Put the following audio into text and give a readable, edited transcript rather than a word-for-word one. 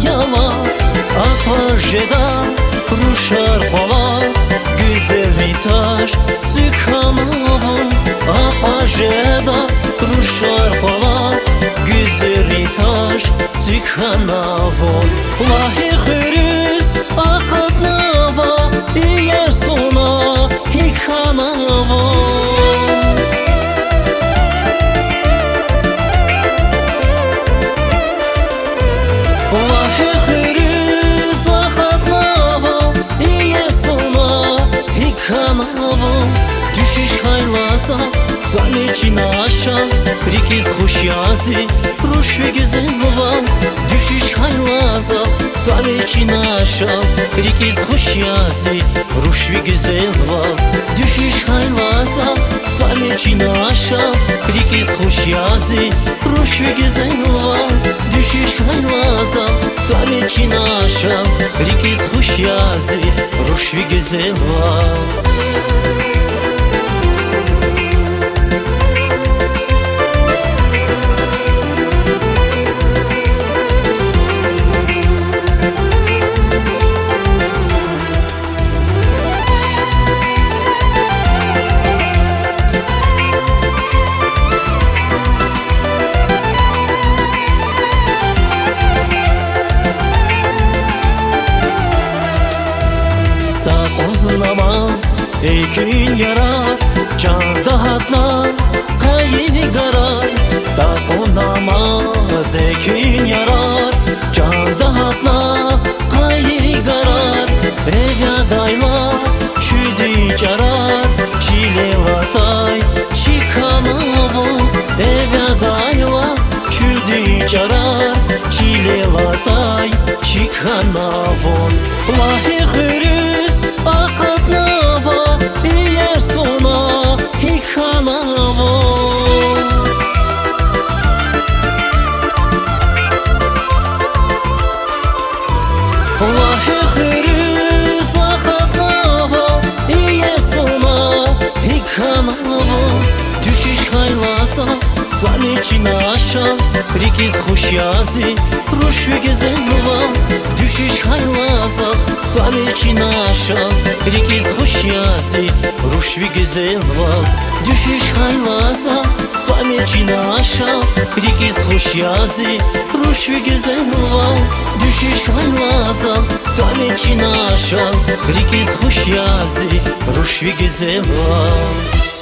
yalan Apajeda ruşar kola Güzel bir taş Zükhanavon Apajeda ruşar kola Güzel bir taş Zükhanavon Lahi hürüz Akat nava Yer sona Hikhanavon Düşüş haylaza Dameci naşan Rikiz huşyazi Ruş ve güzel val Düşüş haylaza Dameci naşan Rikiz huşyazi Ruş ve güzel val Düşüş haylaza Dameci naşan Rikiz huşyazi Ruş ve güzel val Düşüş haylaza Dameci naşan Rikiz huşyazi Ruş ve güzel val Namaz ey gün yarar Can dahatlar kayı garar Takon namaz ey gün yarar Can dahatlar kayı garar Evyadayla çüdü carar Çile vatay çıkanavon Evyadayla çüdü carar Çile vatay çıkanavon Lahi hürüz Akat nava yer sona hikhanavon Lahi hürüz akat nava yer sona hikhanavon Düşüş haylasa Dameci naşan Rikiz huşyazi Ruş ve güzel val Düşüş haylasa Dameci naşan Rikiz huşyazi Ruş ve güzel val Düşüş haylasa Dameci naşan Rikiz huşyazi Ruş ve güzel val Düşüş haylasa Dameci naşan Rikiz huşyazi Ruş ve güzel val